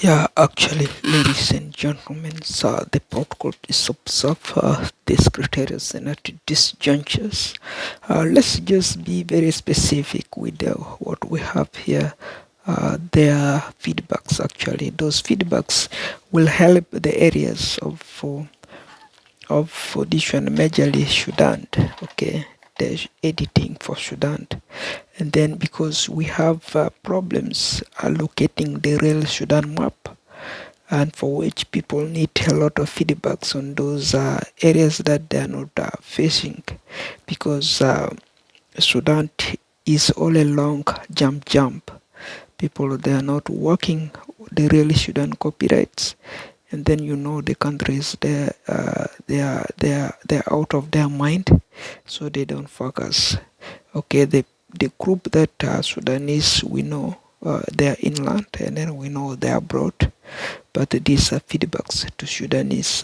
Yeah, actually, ladies and gentlemen, so the protocol is observe these criteria and at these junctures. Let's just be very specific with what we have here. Their feedbacks actually. Those feedbacks will help the areas of audition majorly Sudan. Okay, the editing for Sudan, and then because we have problems allocating the real Sudan map, and for which people need a lot of feedbacks on those areas that they are not facing, because Sudan is all along jump. People they are not working the really Sudan copyrights, and then the countries they're out of their mind, so they don't focus. Okay, the group that Sudanese we know they are inland, and then we know they are abroad, but these are feedbacks to Sudanese,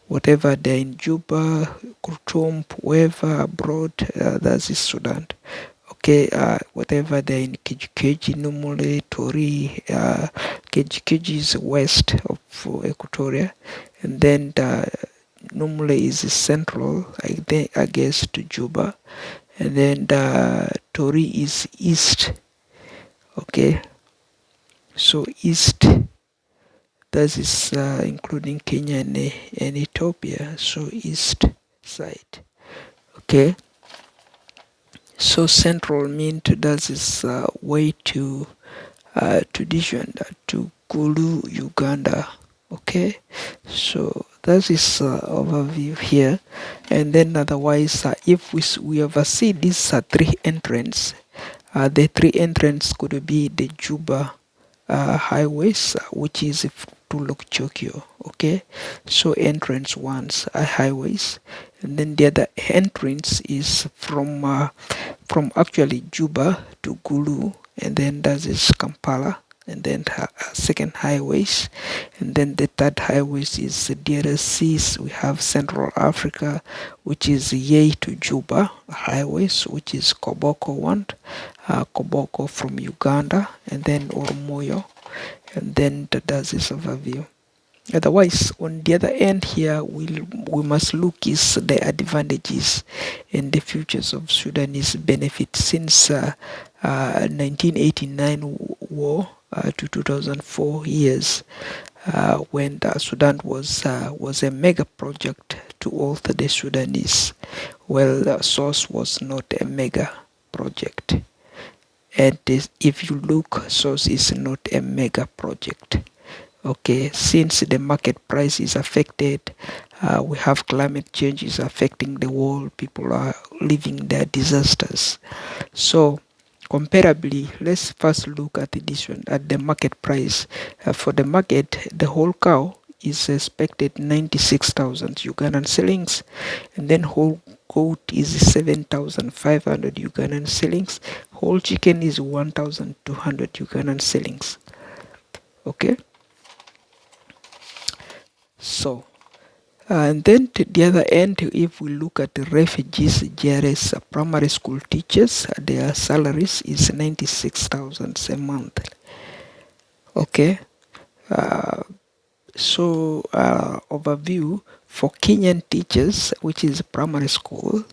whatever they're in Juba, Khartoum, wherever abroad, that is Sudan. Okay, whatever they're in Kejikeji, Numule, Tori, Kejikeji is west of Equatoria, and then Numule is central, I guess, to Juba, and then Tori is east. Okay, so east, that is including Kenya and Ethiopia, so east side. Okay, so central mean to that is way to Dijon, to Gulu, Uganda. Okay, so that is overview here, and then otherwise, if we oversee these three entrants, the three entrants could be the Juba highways, which is to Lokchokyo. Okay, so entrance ones are highways, and then the other entrance is from actually Juba to Gulu, and then that is Kampala, and then second highways, and then the third highways is the DRCs. We have Central Africa, which is Yei to Juba highways, which is Koboko one, Koboko from Uganda, and then Ormoyo, and then that is overview. Otherwise, on the other end here, we must look is the advantages and the futures of Sudanese benefit since 1989 war to 2004 years, when Sudan was a mega project to alter the Sudanese. Well, the source was not a mega project, and if you look, source is not a mega project. Okay, since the market price is affected, we have climate change is affecting the world. People are living their disasters. So comparably, let's first look at this one, at the market price. For the market, the whole cow is expected 96,000 Ugandan shillings, and then whole goat is 7,500 Ugandan shillings. Whole chicken is 1,200 Ugandan shillings. Okay, so and then to the other end, if we look at the refugees, JRS primary school teachers, their salaries is 96,000 a month. Okay, uh, so overview for Kenyan teachers, which is primary school,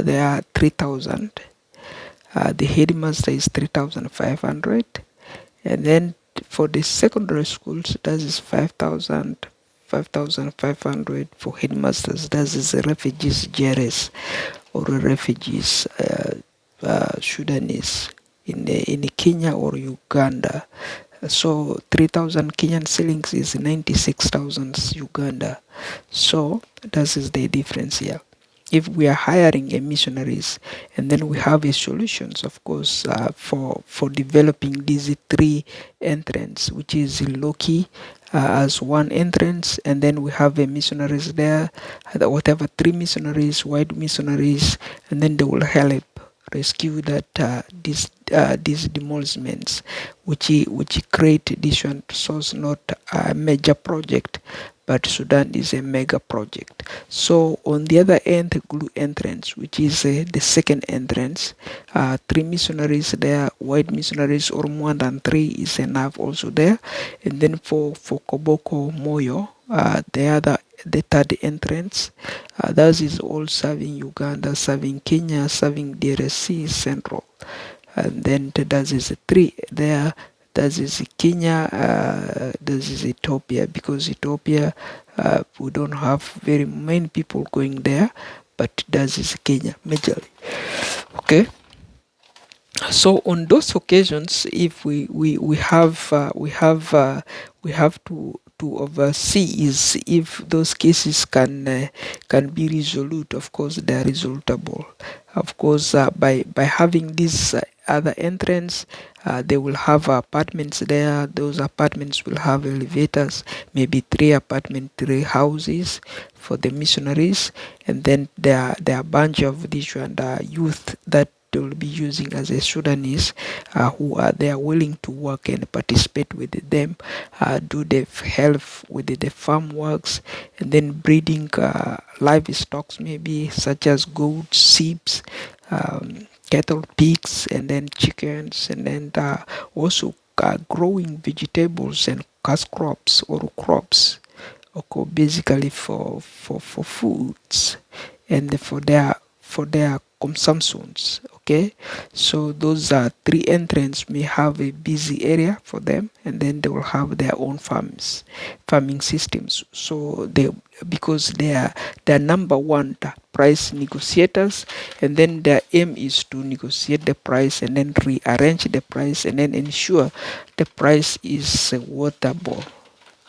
they are 3,000. The headmaster is 3,500, and then for the secondary schools, that is 5,000. 5,500 for headmasters. That is the refugees JRS, or refugees Sudanese in Kenya or Uganda. So 3,000 Kenyan shillings is 96,000 Uganda. So that is the difference here. If we are hiring a missionaries, and then we have a solutions, of course, for developing these three entrants, which is Loki as one entrance, and then we have a missionaries there, whatever three missionaries, white missionaries, and then they will help rescue that these demolishments, which create this one. So it's not a major project, but Sudan is a mega project. So on the other end, the Glue entrance, which is the second entrance, three missionaries there, white missionaries, or more than three is enough also there. And then for Koboko Moyo, the third entrance, that is all serving Uganda, serving Kenya, serving DRC Central. And then that is three there. That is Kenya, that is Ethiopia, because Ethiopia, we don't have very many people going there, but that is Kenya majorly. Okay. So on those occasions, if we have to oversee is if those cases can be resolved. Of course, they are resolvable. Of course, by having this other entrance, they will have apartments there. Those apartments will have elevators, maybe three houses for the missionaries, and then there are a bunch of these youth that they will be using as a Sudanese, who are they are willing to work and participate with them, do the help with the farm works, and then breeding livestock, maybe such as goats, sheep, cattle, pigs, and then chickens, and then also growing vegetables and cash crops or crops, okay, basically for foods and for their consumptions. Okay, so those three entrants may have a busy area for them, and then they will have their own farming systems. So they, because they are number one price negotiators, and then their aim is to negotiate the price and then rearrange the price and then ensure the price is worthable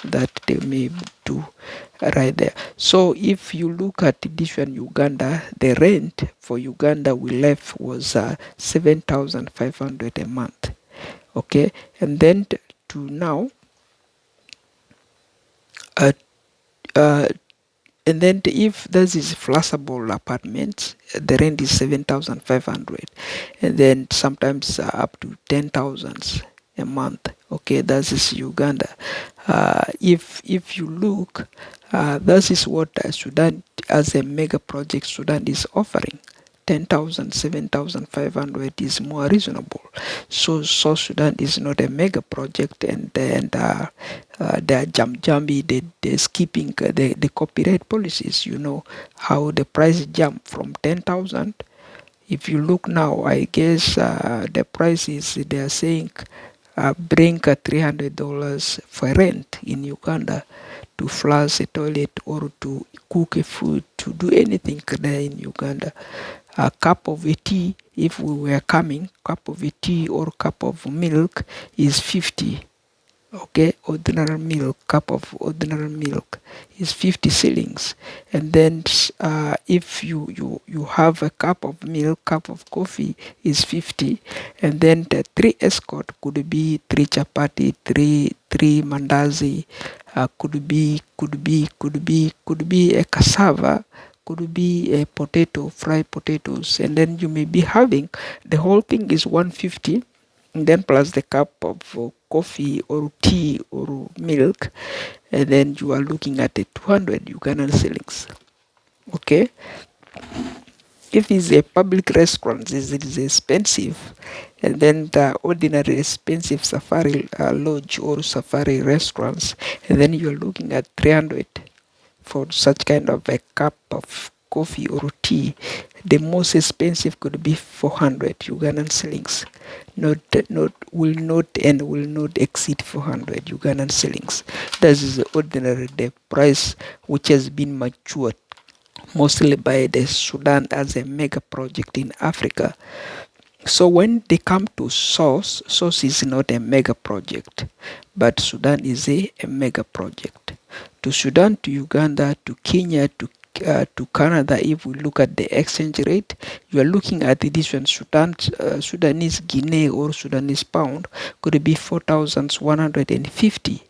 that they may do right there. So if you look at this one, Uganda, the rent for Uganda we left was 7,500 a month. Okay, and then to now, uh, uh, and then if this is flushable apartments, the rent is 7,500, and then sometimes up to 10,000 a month. Okay, that is Uganda. If you look, that is what Sudan as a mega project Sudan is offering. 10,000, 7,500 is more reasonable. So South Sudan is not a mega project, and they're jammy, they're skipping the copyright policies. You know how the price jump from 10,000. If you look now, I guess the price is, they are saying bring $300 for rent in Uganda to flush a toilet or to cook a food, to do anything there in Uganda. A cup of a tea, if we were coming, cup of a tea or cup of milk is 50. Okay, ordinary milk, cup of ordinary milk is 50 shillings. And then if you have a cup of milk, cup of coffee is 50. And then the three escort could be three chapati, three mandazi, could be a cassava, could be a potato, fried potatoes, and then you may be having the whole thing is 150, and then plus the cup of coffee or tea or milk, and then you are looking at a 200 Ugandan shillings. Okay, if it's a public restaurant, it is expensive, and then the ordinary expensive safari lodge or safari restaurants, and then you're looking at 300 for such kind of a cup of coffee or tea. The most expensive could be 400 Ugandan shillings. Will not exceed 400 Ugandan shillings. That is ordinary the price which has been matured mostly by the Sudan as a mega project in Africa. So when they come to source is not a mega project, but Sudan is a mega project. To Sudan, to Uganda, to Kenya, to Canada, if we look at the exchange rate, you are looking at this one, Sudanese Guinea or Sudanese pound could be 4,150.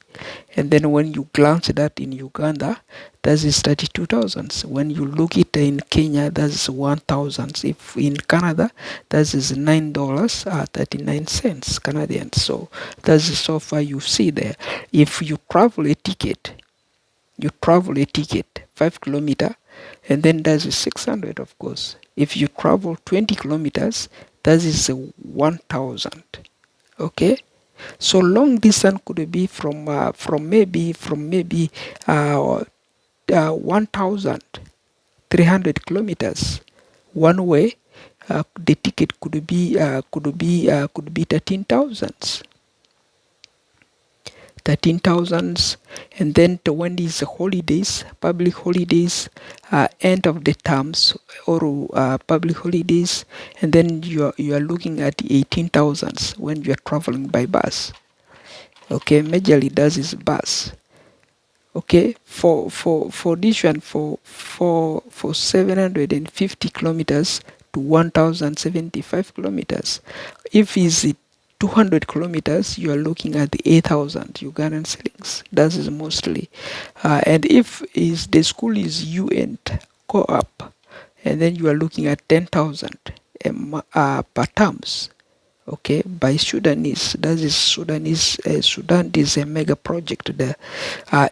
And then when you glance at that in Uganda, that is 32,000. When you look it in Kenya, that is 1,000. If in Canada, that is $9.39 Canadian. So that's so far you see there. If you travel a ticket, you travel a ticket 5 kilometer, and then that is 600, of course. If you travel 20 kilometers, that is 1000. Okay, so long distance could be from maybe 1300 kilometers one way. The ticket could be 13,000, and then when these holidays, public holidays, end of the terms, or public holidays, and then you are looking at 18,000 when you are traveling by bus. Okay, majorly that is bus. Okay, for this one, for 750 kilometers to 1075 kilometers, if it's 200 kilometers, you are looking at the 8,000 Ugandan shillings. That is mostly. And if is the school is UN co-op, and then you are looking at 10,000 per terms. Okay, by Sudanese. That is Sudanese. Sudan is a mega project there.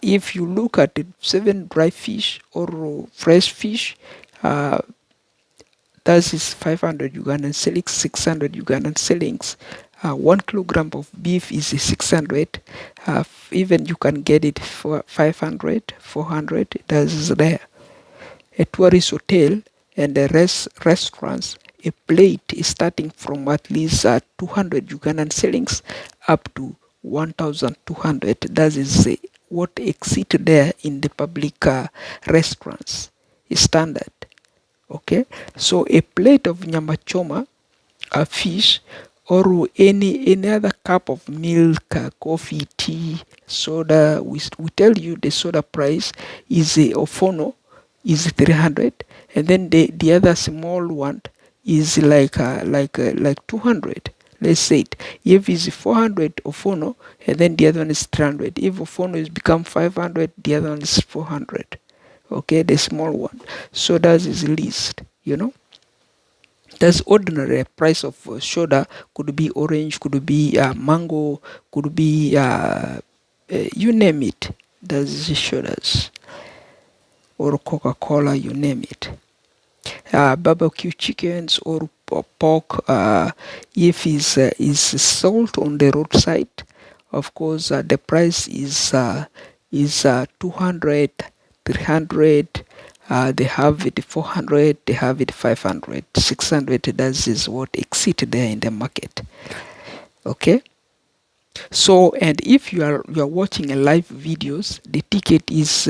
If you look at the 7 dry fish or fresh fish, that is 500 Ugandan shillings, 600 Ugandan shillings. 1 kilogram of beef is 600. Even you can get it for 500, 400. That is there. A tourist hotel and the restaurants, a plate is starting from at least 200 Ugandan shillings up to 1,200. That is what exit there in the public restaurants is standard. Okay, so a plate of nyama choma, a fish, or any other cup of milk, coffee, tea, soda. We tell you the soda price is Ofono is 300, and then the other small one is like 200. Let's say it. If it's 400 Ofono, and then the other one is 300. If Ofono is become 500, the other one is 400. Okay, the small one. So that is least. That's ordinary price of soda. Could be orange, could be mango, could be you name it. That's the sodas, or Coca-Cola, you name it. Barbecue chickens or pork, if is sold on the roadside, of course the price is 200, 300. They have it 400, they have it 500, 600. That is what exit there in the market. Okay. So, and if you are watching a live videos, the ticket is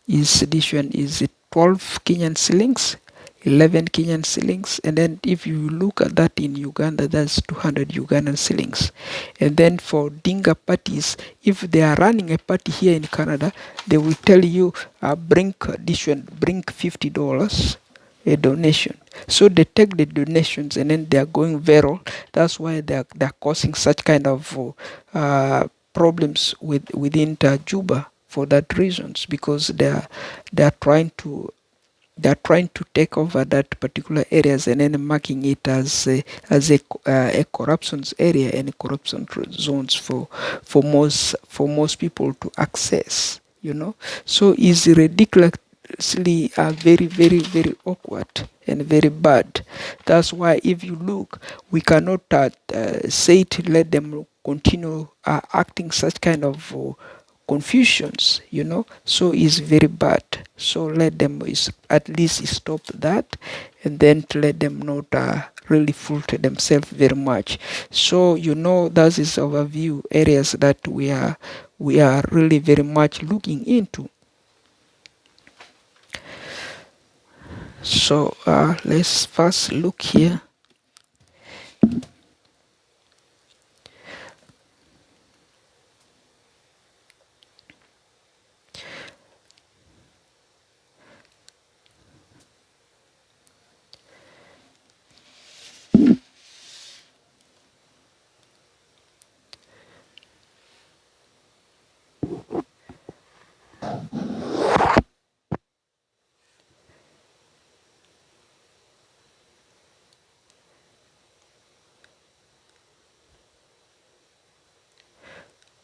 this one is 12 Kenyan shillings, 11 Kenyan shillings, and then if you look at that in Uganda, that's 200 Ugandan shillings. And then for Dinga parties, if they are running a party here in Canada, they will tell you bring this one, bring $50 a donation. So they take the donations and then they are going viral. That's why they're causing such kind of problems within Juba for that reasons, because they are trying to take over that particular areas and then marking it as a corruptions area and corruption zones for most people to access. So it's ridiculously very, very, very awkward and very bad. That's why if you look, we cannot say to let them continue acting such kind of confusions. So it's very bad. So let them at least stop that, and then to let them not really fool to themselves very much. So that is overview areas that we are really very much looking into. So let's first look here.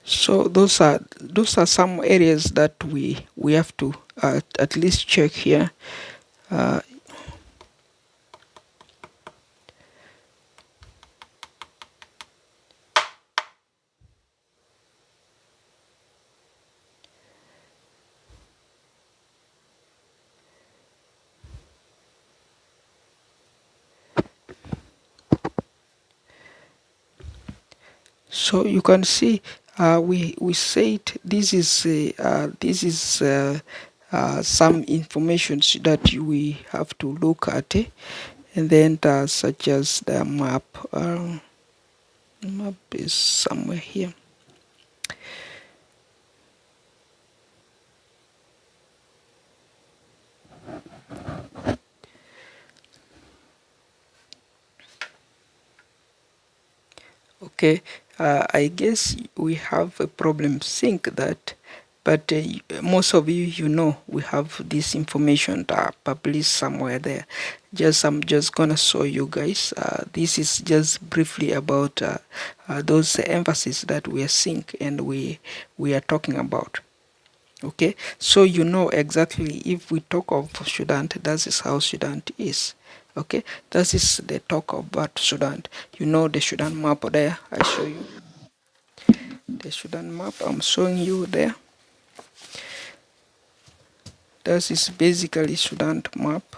So those are some areas that we have to at least check here. Uh, so you can see we said this is some information that we have to look at, and then such as the map. Map is somewhere here. Okay, I guess we have a problem sync that, but most of you know we have this information published somewhere there. I'm just gonna show you guys. This is just briefly about those emphasis that we are seeing and we are talking about. Okay, so you know exactly if we talk of Sudan, that is how Sudan is. Okay, that is the talk about Sudan. You know the Sudan map there. I show you the Sudan map. I'm showing you there. That is basically Sudan map.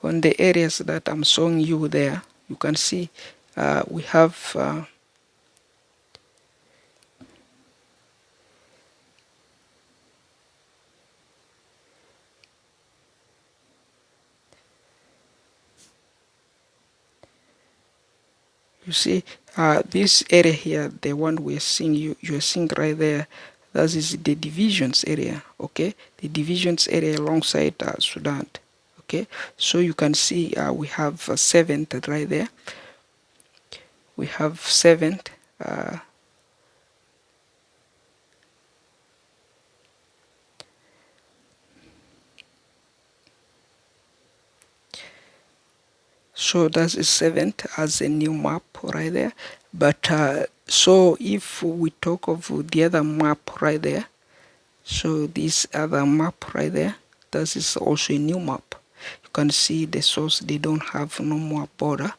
On the areas that I'm showing you there, you can see we have. You see, this area here, the one we're seeing, you're seeing right there, that is the divisions area, okay? The divisions area alongside Sudan, okay? So you can see we have 7th right there. We have 7th. So that is 7th as a new map right there. But so if we talk of the other map right there, so this other map right there, that is also a new map. You can see the source, they don't have no more border.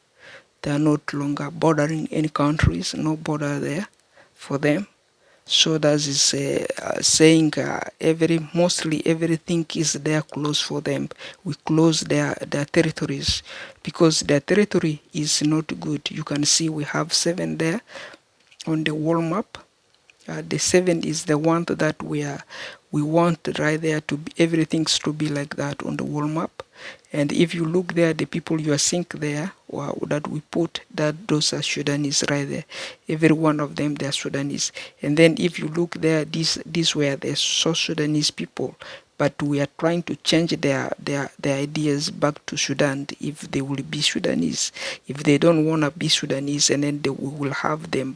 They are not longer bordering any countries, no border there for them. So that is saying mostly everything is there close for them. We close their territories because their territory is not good. You can see we have 7 there on the wall map. The 7 is the one that we want right there to be everything's to be like that on the wall map. And if you look there, the people you are seeing there, or that we put, that those are Sudanese right there. Every one of them, they are Sudanese. And then if you look there, these were the South Sudanese people. But we are trying to change their ideas back to Sudan if they will be Sudanese. If they don't want to be Sudanese, and then we will have them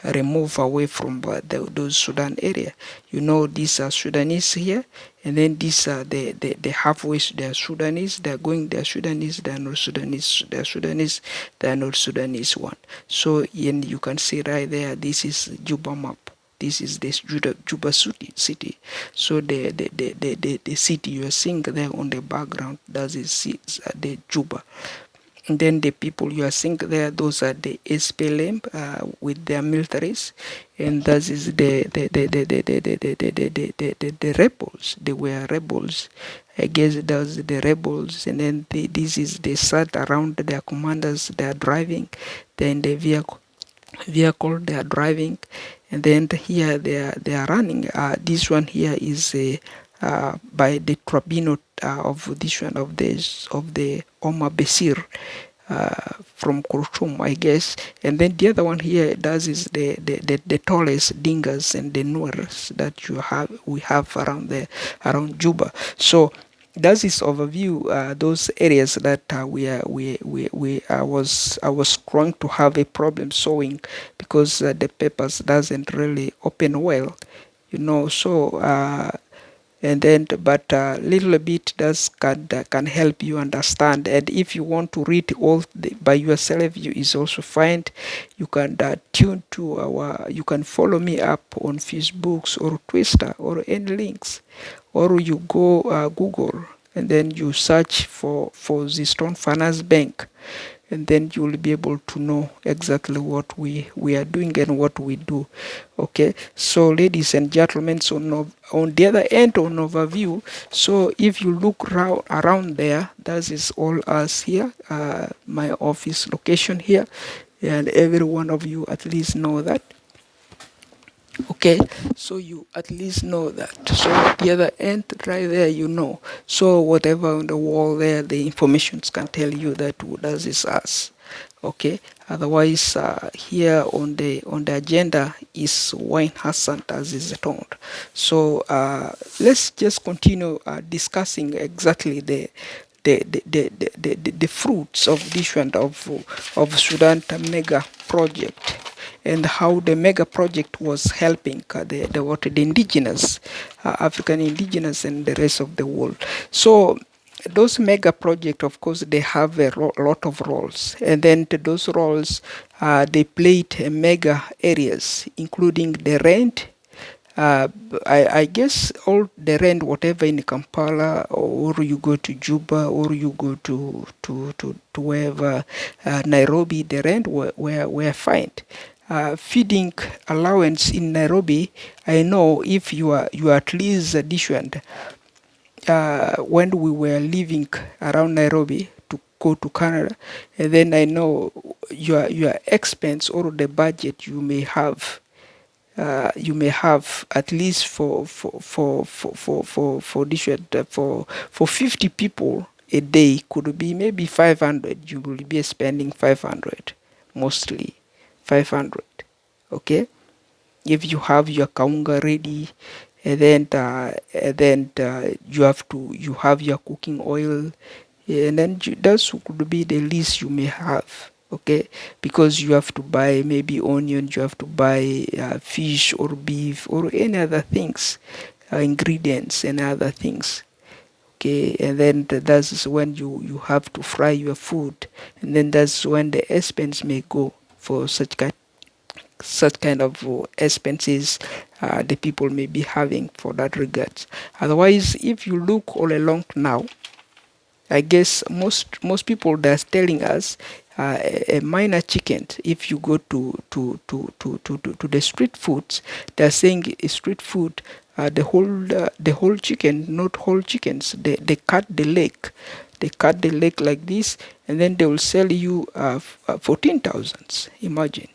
remove away from those Sudan area. You know, these are Sudanese here, and then these are the halfway, they are Sudanese, they are going, they are Sudanese, they are not Sudanese, they are Sudanese, they are not Sudanese one. So and you can see right there, this is Juba map. This is the Juba city. So the city you are seeing there on the background, that is the Juba. And then the people you are seeing there, those are the SPLM with their militaries, and that is the rebels. They were rebels. I guess that's the rebels, and then this is the sat around their commanders. They are driving, then the vehicle they are driving, and then here they are running. This one here is by the tribunal of this one of the Omar Basir from Khartoum, I guess. And then the other one here does is the tallest dingas and the Nuers that we have around Juba. So that is overview those areas that I was trying to have a problem showing because the papers doesn't really open well, you know. So and then but little bit does can help you understand. And if you want to read by yourself, you is also fine. You can tune to our, you can follow me up on Facebooks or Twitter or any links, or you go Google and then you search for Ziziton Finance Bank, and then you will be able to know exactly what we are doing and what we do. Okay, so ladies and gentlemen, so on the other end, on overview, so if you look around there, that is all us here, my office location here, and every one of you at least know that. Okay, so you at least know that. So the other end right there, you know. So whatever on the wall there, the informations can tell you that that is us. Okay, otherwise here on the agenda is Waine Hassan as is told. So let's just continue discussing exactly the fruits of this one of Sudan mega project, and how the mega project was helping the indigenous, African indigenous and the rest of the world. So those mega project, of course, they have a lot of roles, and then to those roles, they played mega areas, including the rent. I guess all the rent, whatever in Kampala, or you go to Juba, or you go to wherever, Nairobi, the rent were fine. Feeding allowance in Nairobi, I know if you are at least additioned, when we were living around Nairobi to go to Canada, and then I know your expense or the budget you may have at least for this for 50 people a day could be maybe 500. You will be spending 500, mostly 500. Okay, if you have your kaunga ready, and then you have your cooking oil, and then that could be the least you may have. Okay, because you have to buy maybe onion, you have to buy fish or beef or any other things, ingredients and other things. Okay, and then that's when you have to fry your food, and then that's when the expense may go for such kind of expenses the people may be having for that regards. Otherwise, if you look all along now, I guess most people that's telling us a minor chicken. If you go to the street foods, they're saying street food, the whole chicken, not whole chickens. They cut the leg, like this, and then they will sell you 14,000. Imagine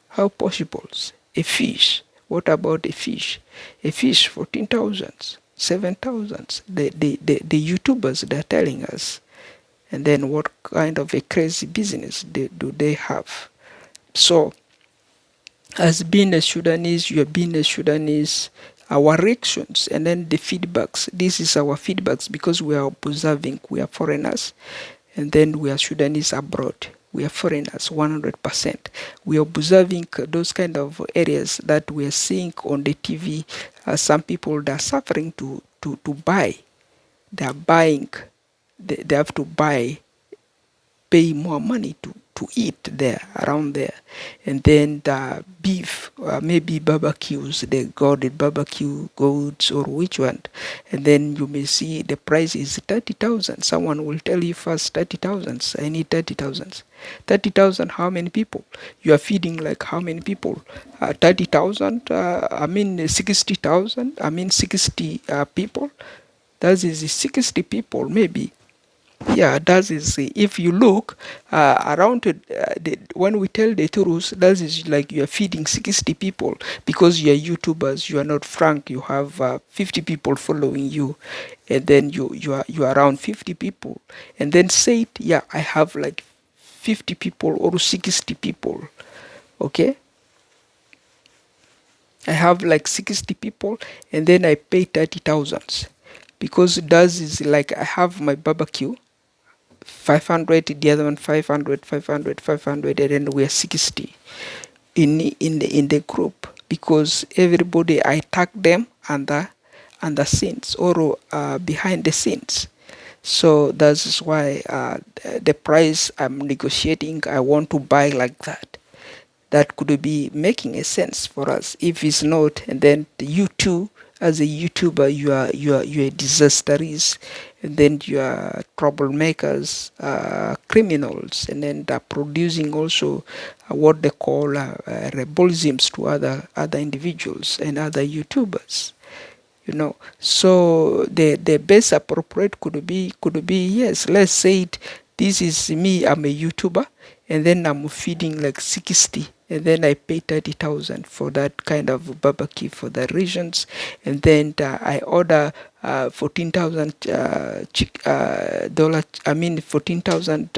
how possible. A fish. What about a fish? A fish 14,000, 7,000. The YouTubers, they're telling us. And then what kind of a crazy business do they have? So, as being a Sudanese, you are being a Sudanese, our reactions and then the feedbacks. This is our feedbacks because we are observing, we are foreigners, and then we are Sudanese abroad. We are foreigners 100%. We are observing those kind of areas that we are seeing on the TV. Some people that are suffering to buy. They are buying. They have to pay more money to eat there, around there. And then the beef, maybe barbecues, they got the barbecue goats or which one. And then you may see the price is 30,000. Someone will tell you first 30,000. I need 30,000. 30,000, how many people? You are feeding like how many people? 30,000, 60,000, 60 people. That is 60 people maybe. Yeah, that is, if you look around when we tell the truth, that is like you are feeding 60 people because you are YouTubers, you are not frank, you have 50 people following you, and then you are around 50 people, and then say it, yeah, I have like 50 people or 60 people. Okay, I have like 60 people, and then I pay 30,000 because that is like I have my barbecue 500, the other one 500, 500, 500, and then we're 60 in the group because everybody I tag them under under scenes or behind the scenes. So that's why the price I'm negotiating, I want to buy like that. That could be making a sense for us. If it's not, and then you too, as a YouTuber, you are disasters, and then you are troublemakers, criminals, and then they're producing also what they call rebellisms to other individuals and other YouTubers. So the best appropriate could be yes, let's say it, this is me, I'm a YouTuber, and then I'm feeding like 60, and then I pay 30,000 for that kind of barbecue for the regions, and then I order 14,000 dollar, I mean 14,000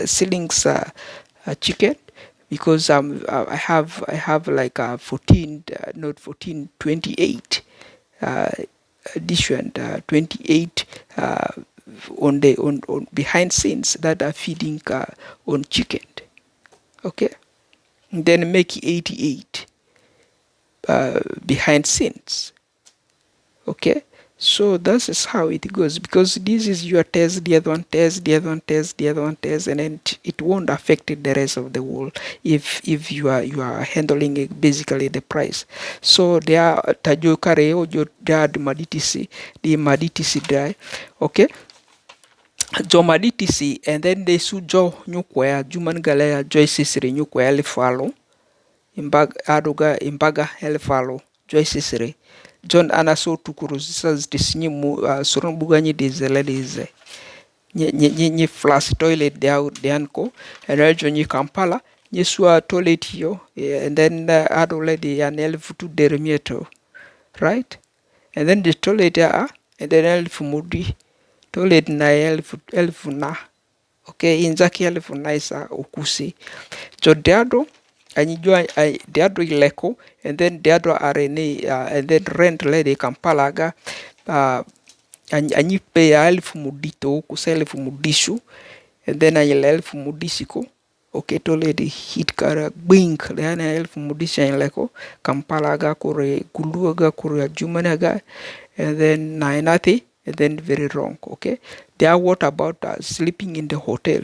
shillings chicken, because I have like 14, not 14, 28 different 28 on behind scenes that are feeding on chicken. Okay, then make 88 behind scenes. Okay, so this is how it goes, because this is your test, the other one test, the other one test, the other one test, and then it won't affect the rest of the world if you are handling it, basically the price. So there are tajokare or there are the maditisi die. Okay, jomaditisi, and then they su jo nyukwea juman galea joysisiri nyukwea le follow imbaga hele follow joysisiri John anaso tukuru sas disinyi surun buganyi dizele dize nye flash toilet dianko and rajo nye Kampala nye sua toilet yo, and then ado lady an elfu dermieto, right? And then the toilet and then elfu mudi toilet na elfu na, okay, inzaki elfu na isa okusi so deado anijua deado ileko, and then deado arene and then rent lady Kampala ga anyi pay elfu mudito kusa elfu mudishu, and then anyele elfu mudisiko, okay, to lady hit kara bink leana elfu mudisha ileko Kampala ga kore gulu ga kore jumana ga, and then nainati, and then very wrong. Okay, there, what about sleeping in the hotel?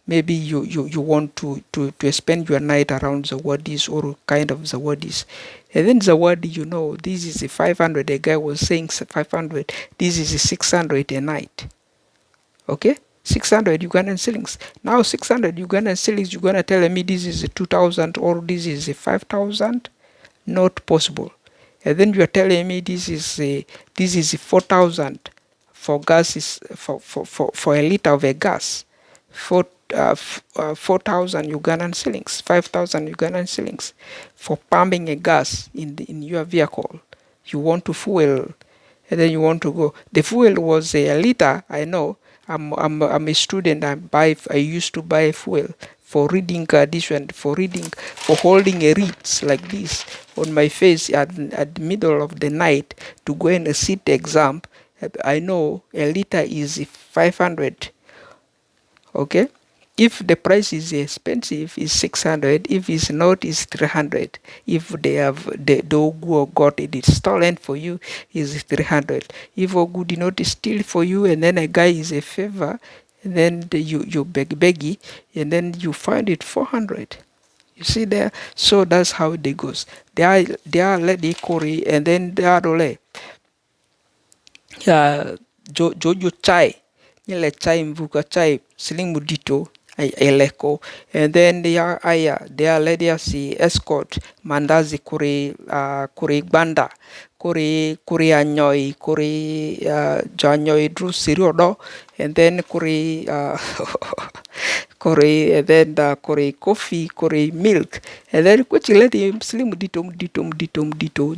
Maybe you want to spend your night around Zawadis or kind of Zawadis, and then Zawadi, this is a 500. The guy was saying 500. This is a 600 a night. Okay, 600 Ugandan shillings. Now 600 Ugandan shillings, you're gonna tell me this is a 2,000 or this is a 5,000? Not possible. And then you are telling me this is 4,000 for gas, is for a liter of a gas, 4,000 Ugandan shillings, 5,000 Ugandan shillings for pumping a gas in your vehicle. You want to fuel, and then you want to go. The fuel was a liter. I know. I'm a student. I used to buy fuel for reading for holding a reeds like this on my face at the middle of the night to go and sit the exam. I know a liter is 500. Okay, if the price is expensive, it's 600. If it's not, it's 300. If the Ogu got it stolen for you, is 300. If Ogu did not steal for you, and then a guy is a favor, and then you beggy, and then you find it 400. You see there? So that's how it goes. They are lady Kori, and then they are dole. Jojo chai. Nyele chai mvuka chai siling mudito eleko, and then they are lady si escort mandazi kuri banda kuri anyoi kuri janyoy dru siriodo, and then kuri and then kuri coffee kuri milk, and then kuchi lady siling mudito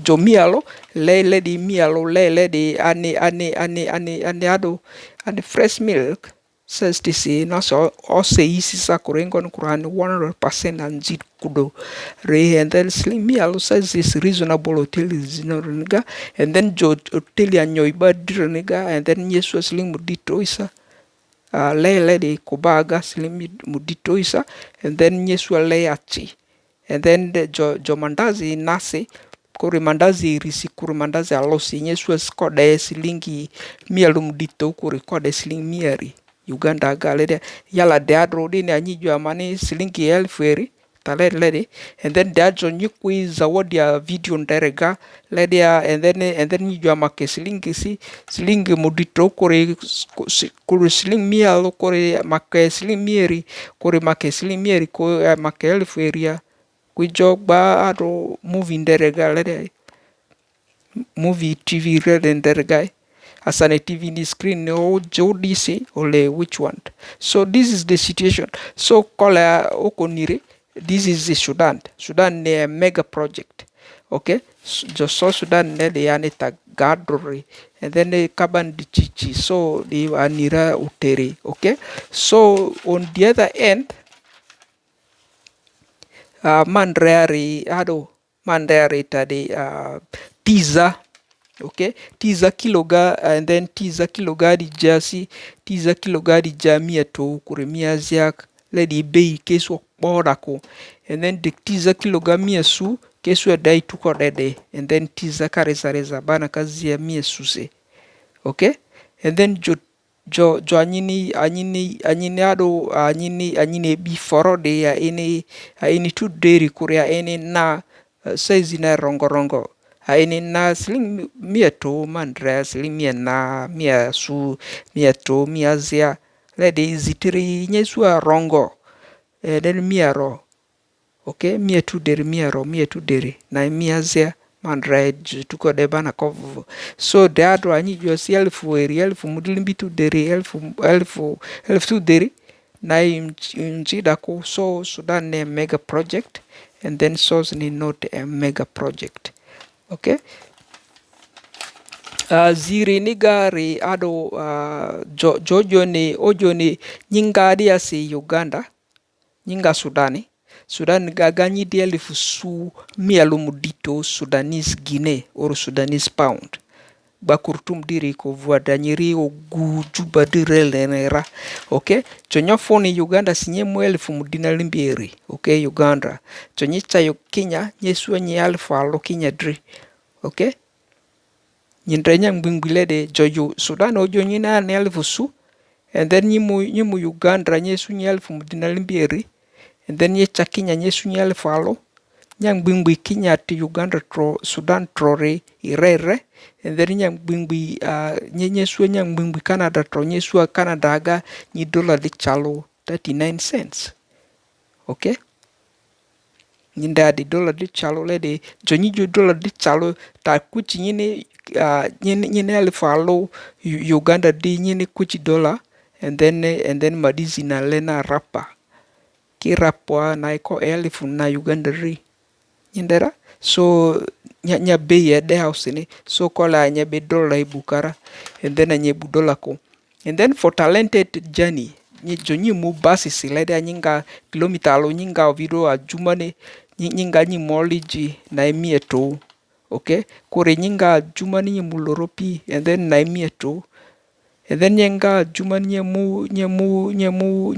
jomialo lady mialo lady ani ado and fresh milk says to say no, so also easy sakurengon kuran 100% and zit kudo re, and then slim mialo says is reasonable hotel is noriga, and then jo hotel anyoiba dironiga, and then yesu slim mudito isa lady kubaga slim mudito isa, and then yesu achi, and then the jo mandazi nasi kore mandazi irisi kore mandazi alosi nyesua kode silingi mia lumdito kore kode silingi miari Uganda galede yala deadro dini anyijua amani silingi 1000 eri talet lede and then deadro nyikwi zawadi ya video nderega lede ya and then nyijua make silingi mudito kore silingi mia lo kore make silingi mieri kore make silingi mieri kore make 1000 eri ya kujogba ado movie nderega lede movie TV red nderega Hassan TV ni screen no jodisi ole which one. So this is the situation. So kola okonire this is the Sudan ne a mega project. Okay, just so Sudan ne de yani tagadori and then the kaban di chichi so the anira utere. Okay, so on the other end mandreari tadi tiza okay tiza kiloga and then tiza kiloga di jasi tiza kiloga di jamia to kure mia ziak ledi bei kesu boda ko and then the tiza kiloga mia su kesu dai tuko dede and then tiza kareza bana kazi ya mia suse okay and then jo anyini ado anyini before de ya ini tu deri kuria ini na saizi na rongo ini na siling mia to mandra siling mia su mia to mia zia lede zitiri nyesua rongo then mia ro okay mia tu deri na mia zia mandra tuko de bana kovu so deadro anyijua si 1000 eri 1000 mudilimbi tu deri 1000 tu deri na imchida ko so Sudan ne mega project and then so ni not a mega project okay ziri nigari ado ojo ni nyingadi ya si Uganda nyinga Sudan gaganyi di 1000 su mialumudito Sudanese Guinea or Sudanese pound bakurtum diri ko vuada nyiri o juba direlera okay chonyo foni Uganda sinye mu 1000 mudina limbieri okay Uganda chonyi chayo Kenya nyesua nyi 1000 alo Kenya dri okay nyindrenya mbingwilede joyo Sudan ojo nyina 1000 su and then nyimu Uganda nyesu nyi 1000 mudina limbieri and then ye Kenya nyesu nyi 1000 alo nyang bingwi Kenya ti Uganda tro Sudan trore irere and then nyang bingwi nyesu nyang bingwi Canada tro nyesu Canada aga ni dollar di chalo 39 cents okay nyinda di dollar di chalo lede jonyi jo dollar di chalo ta kuchi nyine 1000 alo Uganda di nyine kuchi dollar and then madizi na lena rapa ki rapwa na iko 1000 na Uganda ri nyindera so nya bei ya de house ni so kola nya be dollar ibukara and then nya bu dollar ko and then for talented journey jonyi mu basi silede nyinga kilomita lo nyinga video a jumane nyinga nyi moliji na emieto okay kore nyinga jumani muloropi and then na emieto and then nyinga jumani nyemu